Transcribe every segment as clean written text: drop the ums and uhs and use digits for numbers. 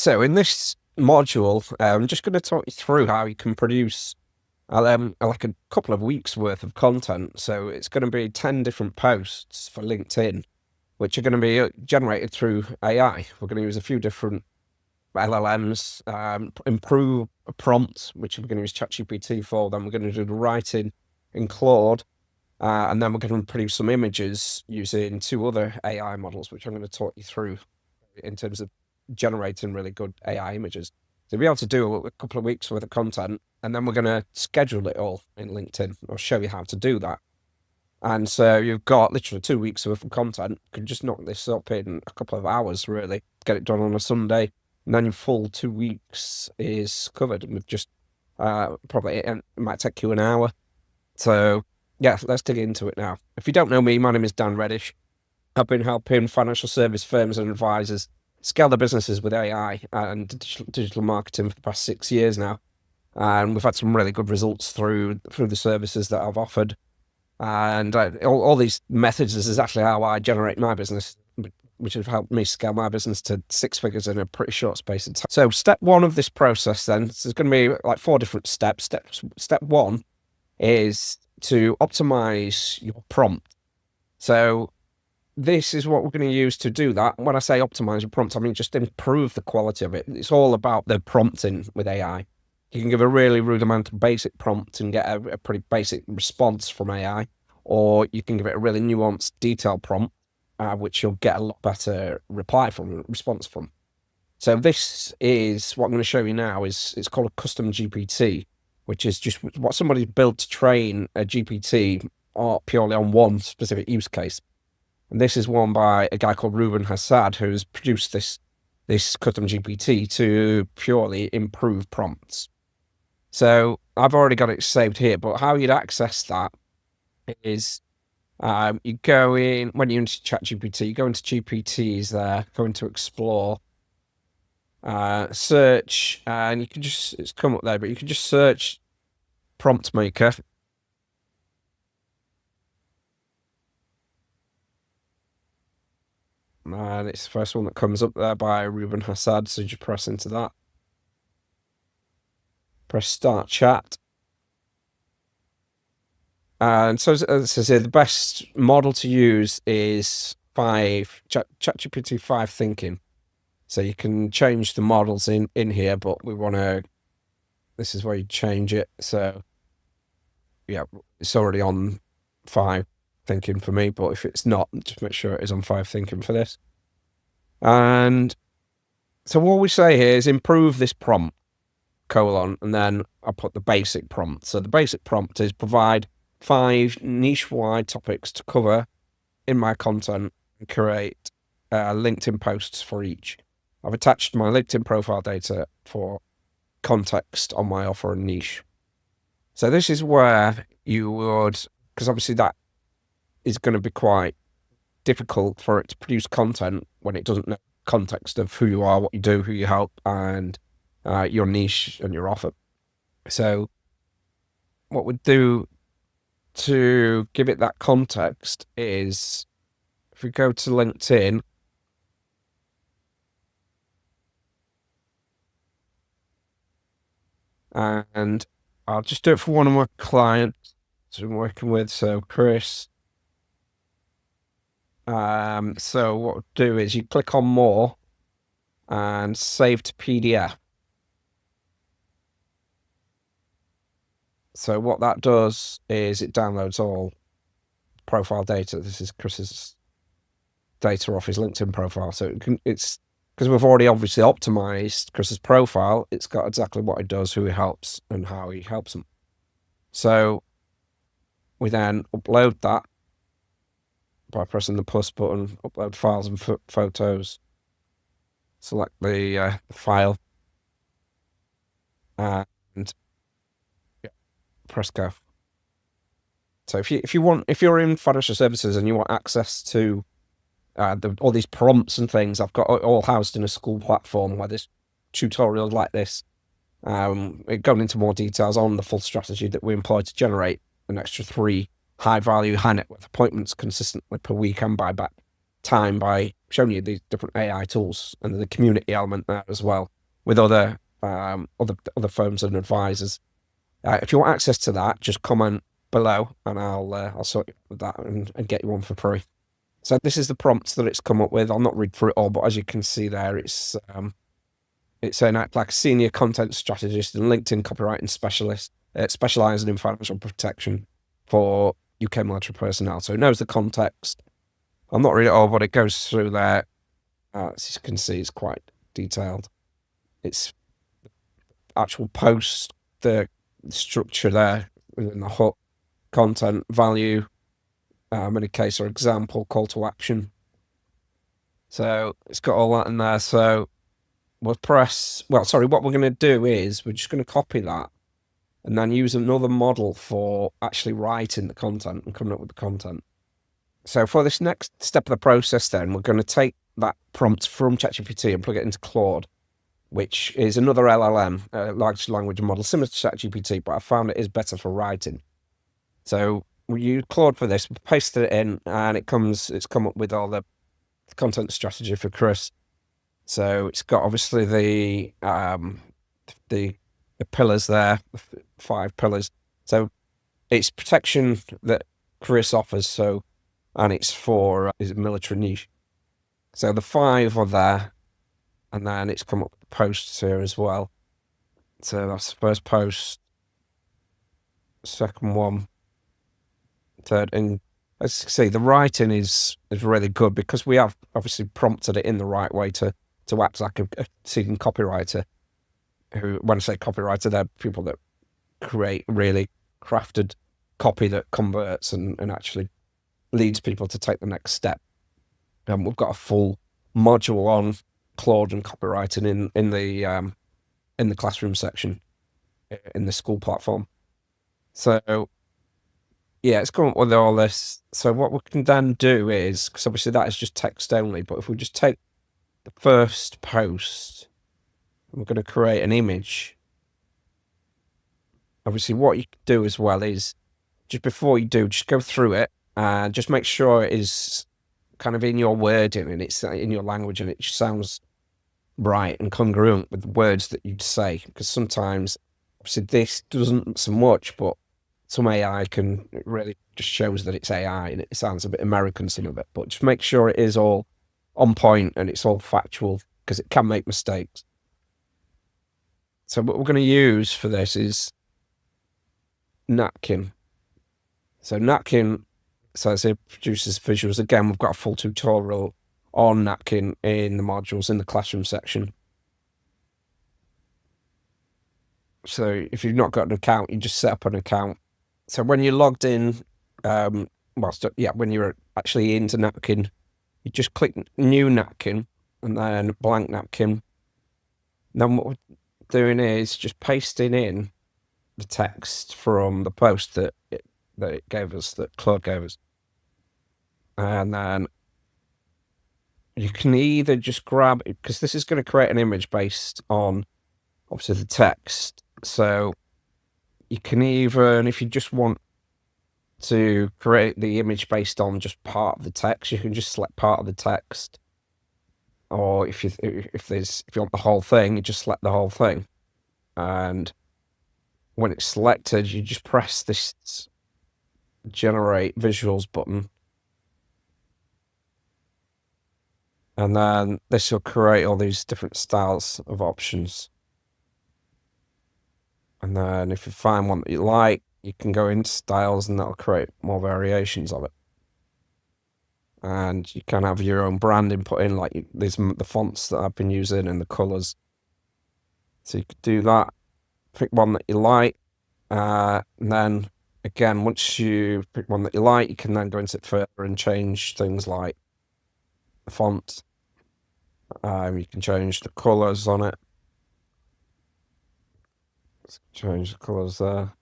So in this module, I'm just going to talk you through how you can produce like a couple of weeks worth of content. So it's going to be 10 different posts for LinkedIn, which are going to be generated through AI. We're going to use a few different LLMs, improve a prompt, which we're going to use ChatGPT for. Then we're going to do the writing in Claude. And then we're going to produce some images using 2 other AI models, which I'm going to talk you through in terms of generating really good AI images. So be able to do a couple of weeks worth of content, and then we're going to schedule it all in LinkedIn. I'll show you how to do that. And so you've got literally 2 weeks worth of content. You can just knock this up in a couple of hours, really. Get it done on a Sunday, and then your full 2 weeks is covered with just probably, it might take you an hour. So yeah, let's dig into it now. If you don't know me, my name is Dan Reddish. I've been helping financial service firms and advisors scale their businesses with AI and digital marketing for the past 6 years now. And we've had some really good results through the services that I've offered. And all these methods is exactly how I generate my business, which have helped me scale my business to 6 figures in a pretty short space of time. So step 1 of this process then, so there's going to be like 4 different steps. Step 1 is to optimize your prompt. So this is what we're going to use to do that. When I say optimize your prompt, I mean just improve the quality of it. It's all about the prompting with AI. You can give a really rudimentary basic prompt and get a pretty basic response from AI, or you can give it a really nuanced, detailed prompt, which you'll get a lot better response from. So this is what I'm going to show you now. It's called a custom GPT, which is just what somebody built to train a GPT purely on one specific use case. And this is one by a guy called Ruben Hassad, who's produced this custom GPT to purely improve prompts. So I've already got it saved here, but how you'd access that is you go in, when you're into ChatGPT, you go into GPTs there, go into Explore, search, and you can just, it's come up there, but you can just search prompt maker. And it's the first one that comes up there by Ruben Hassad, so just press into that. Press start chat. And so as I say, the best model to use is ChatGPT 5 thinking. So you can change the models in here, but we want to, this is where you change it. So yeah, it's already on 5 thinking for me, but if it's not, just make sure it is on 5 thinking for this. And so what we say here is improve this prompt, and then I'll put the basic prompt. So the basic prompt is provide 5 niche-wide topics to cover in my content and create LinkedIn posts for each. I've attached my LinkedIn profile data for context on my offer and niche. So this is where you would, because obviously that is going to be quite difficult for it to produce content when it doesn't know context of who you are, what you do, who you help, and your niche and your offer. So what we do to give it that context is, if we go to LinkedIn, and I'll just do it for one of my clients I'm working with, so Chris. So what we'll do is you click on more and save to PDF. So what that does is it downloads all profile data. This is Chris's data off his LinkedIn profile. So it's because we've already obviously optimized Chris's profile. It's got exactly what he does, who he helps, and how he helps them. So we then upload that by pressing the plus button, upload files and photos, select the file, and yeah, press go. So if you're in financial services and you want access to all these prompts and things, I've got all housed in a school platform where there's tutorials like this, going into more details on the full strategy that we employ to generate an extra 3 high-value, high-net-worth appointments consistently per week and buyback. time by showing you these different AI tools and the community element there as well with other firms and advisors. If you want access to that, just comment below and I'll sort you with that and get you one for free. So this is the prompts that it's come up with. I'll not read through it all, but as you can see there, it's saying act like a senior content strategist and LinkedIn copywriting specialist, specializing in financial protection for UK military personnel. So it knows the context. I'll not read it all, but it goes through there. As you can see, it's quite detailed. It's actual post, the structure there, and the hook, content, value, in a case or example, call to action. So it's got all that in there. So what we're going to do is we're just going to copy that and then use another model for actually writing the content and coming up with the content. So for this next step of the process, then we're going to take that prompt from ChatGPT and plug it into Claude, which is another LLM, large language model, similar to ChatGPT, but I found it is better for writing. So we use Claude for this, we pasted it in, and it's come up with all the content strategy for Chris. So it's got obviously the pillars there, the 5 pillars. So it's protection that Chris offers. So, and it's for his military niche. So the 5 are there, and then it's come up with posts here as well. So that's the first post, second one, third, and as you see, the writing is really good because we have obviously prompted it in the right way to act like a seasoned copywriter. Who, when I say copywriter, they're people that create really crafted copy that converts and actually leads people to take the next step. We've got a full module on Claude and copywriting in the classroom section in the school platform. So yeah, it's come up with all this. So what we can then do is, because obviously that is just text only, but if we just take the first post, we're going to create an image. Obviously what you can do as well is, just before you do, just go through it and just make sure it is kind of in your wording and it's in your language and it sounds right and congruent with the words that you'd say. Because sometimes, obviously this doesn't so much, but some AI it really just shows that it's AI and it sounds a bit American, some of it. But just make sure it is all on point and it's all factual because it can make mistakes. So what we're going to use for this is Napkin. So Napkin says it produces visuals. Again, we've got a full tutorial on Napkin in the modules in the classroom section. So if you've not got an account, you just set up an account. So when you're logged in, when you're actually into Napkin, you just click New Napkin and then Blank Napkin. Then what we're doing is just pasting in the text from the post that it gave us, that Claude gave us. And then you can either just grab it, because this is going to create an image based on obviously the text. So you can even, if you just want to create the image based on just part of the text, you can just select part of the text. Or if you want the whole thing, you just select the whole thing. And when it's selected, you just press this generate visuals button. And then this will create all these different styles of options. And then if you find one that you like, you can go into styles and that'll create more variations of it. And you can have your own branding put in, like the fonts that I've been using and the colors. So you could do that, pick one that you like. And then again, once you pick one that you like, you can then go into it further and change things like the font. You can change the colors on it. Let's change the colors there.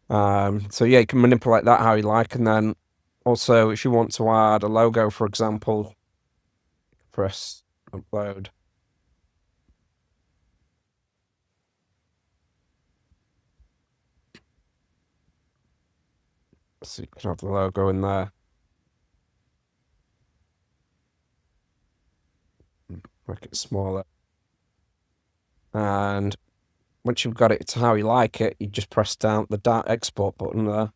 So yeah, you can manipulate that how you like. And then also, if you want to add a logo, for example, press upload. So you can have the logo in there. Make it smaller. And once you've got it to how you like it, you just press down the export button there,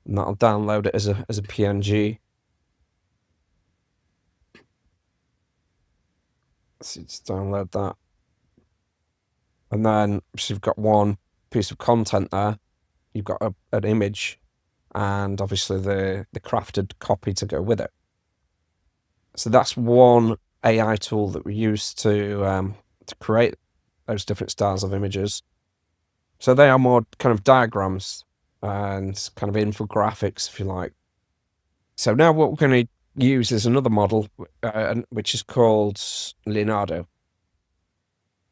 and that'll download it as a PNG. So just download that. And then so you've got one piece of content there. You've got an image and obviously the crafted copy to go with it. So that's one AI tool that we use to create those different styles of images. So they are more kind of diagrams and kind of infographics, if you like. So now what we're going to use is another model, which is called Leonardo.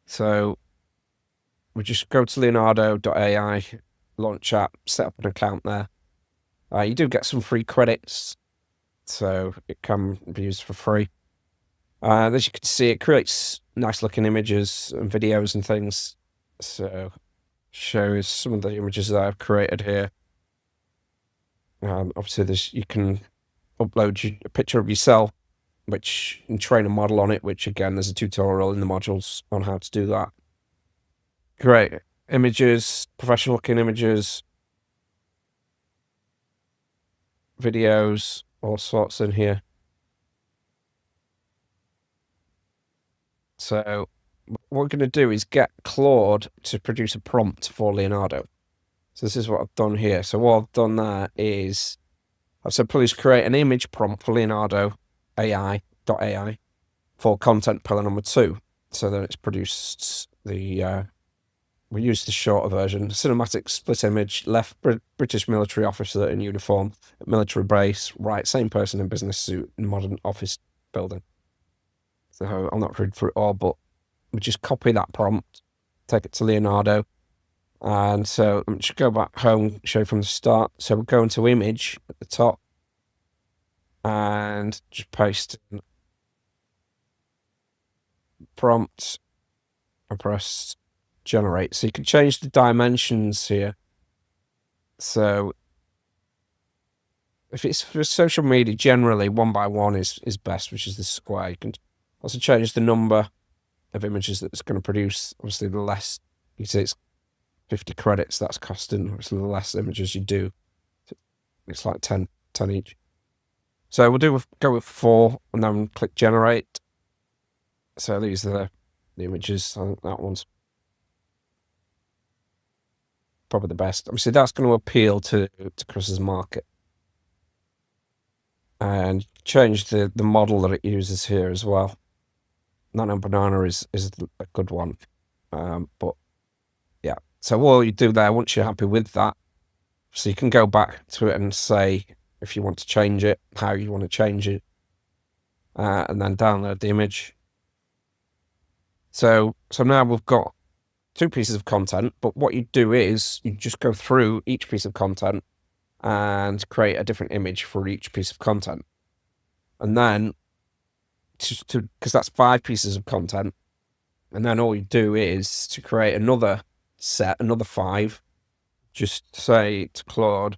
So we just go to Leonardo.ai, launch app, set up an account there. You do get some free credits, so it can be used for free. As you can see, it creates nice looking images and videos and things. So shows some of the images that I've created here. Obviously, you can upload a picture of yourself, and train a model on it. Which again, there's a tutorial in the modules on how to do that. Great images, professional looking images, videos, all sorts in here. So what we're going to do is get Claude to produce a prompt for Leonardo. So this is what I've done here. So what I've done there is I've said, please create an image prompt for Leonardo AI for content pillar number 2. So then it's produced we use the shorter version, cinematic split image, left British military officer in uniform, military base, right, same person in business suit in modern office building. So I'll not read through it all, but we just copy that prompt, take it to Leonardo. And so let me just go back home, show from the start. So we'll go into image at the top and just paste in prompt and press generate. So you can change the dimensions here. So if it's for social media, generally 1x1 is best, which is the square. You can also change the number of images that it's going to produce. Obviously, the less you see, it's 50 credits that's costing. Obviously, the less images you do, it's like 10 each. So we'll go with 4 and then click generate. So these are the images. I think that one's probably the best. Obviously, that's going to appeal to Chris's market. And change the model that it uses here as well. Nano Banana is a good one. But yeah, so all you do there, once you're happy with that, so you can go back to it and say if you want to change it, how you want to change it, and then download the image. So now we've got 2 pieces of content, but what you do is you just go through each piece of content and create a different image for each piece of content. And then, because that's 5 pieces of content, and then all you do is to create another 5, just say to Claude,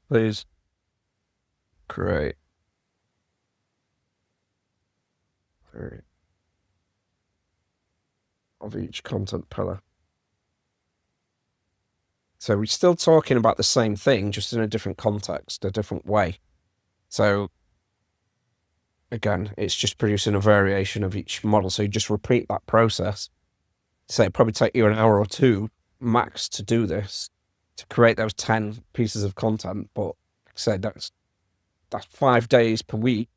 please create 3 of each content pillar. So we're still talking about the same thing, just in a different context, a different way. So again, it's just producing a variation of each model. So you just repeat that process. Say it probably take you an hour or 2 max to do this, to create those 10 pieces of content. But say that's 5 days per week,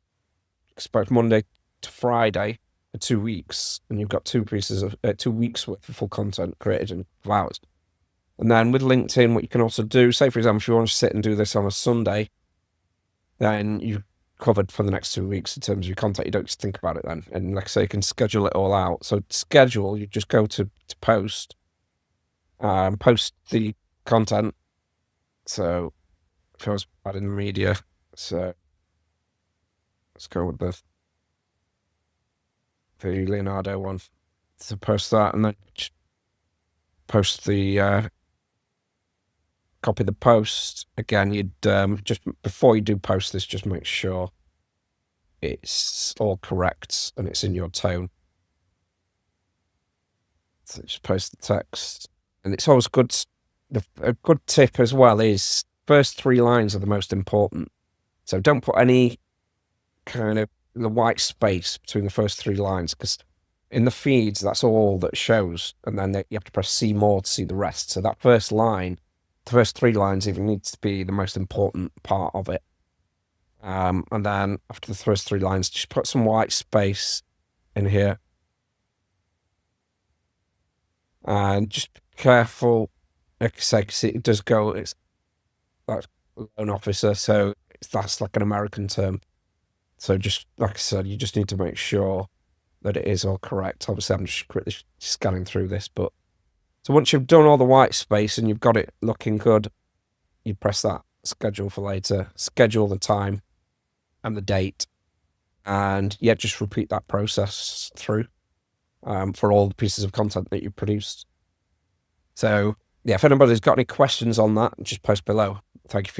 suppose Monday to Friday for 2 weeks, and you've got 2 weeks worth of full content created in 5 hours. And then with LinkedIn, what you can also do, say for example, if you want to sit and do this on a Sunday, then you've covered for the next 2 weeks in terms of your content. You don't just think about it then. And like I say, you can schedule it all out. So schedule, you just go to post, post the content. So if I was adding the media, so let's go with the Leonardo one. So post that and then post the copy the post. Again, you'd just before you do post this, just make sure it's all correct and it's in your tone. So just post the text, and it's always good. A good tip as well is first 3 lines are the most important. So don't put any kind of the white space between the first 3 lines, because in the feeds, that's all that shows, and then you have to press see more to see the rest. So that first line, the first 3 lines even needs to be the most important part of it. And then after the first 3 lines, just put some white space in here. And just be careful, like I say, 'cause it does go, it's like loan officer, so that's like an American term. So just like I said, you just need to make sure that it is all correct. Obviously, I'm just quickly scanning through this, but so once you've done all the white space and you've got it looking good, you press that schedule for later, schedule the time and the date, and yeah, just repeat that process through for all the pieces of content that you produced. So yeah, if anybody's got any questions on that, just post below. Thank you for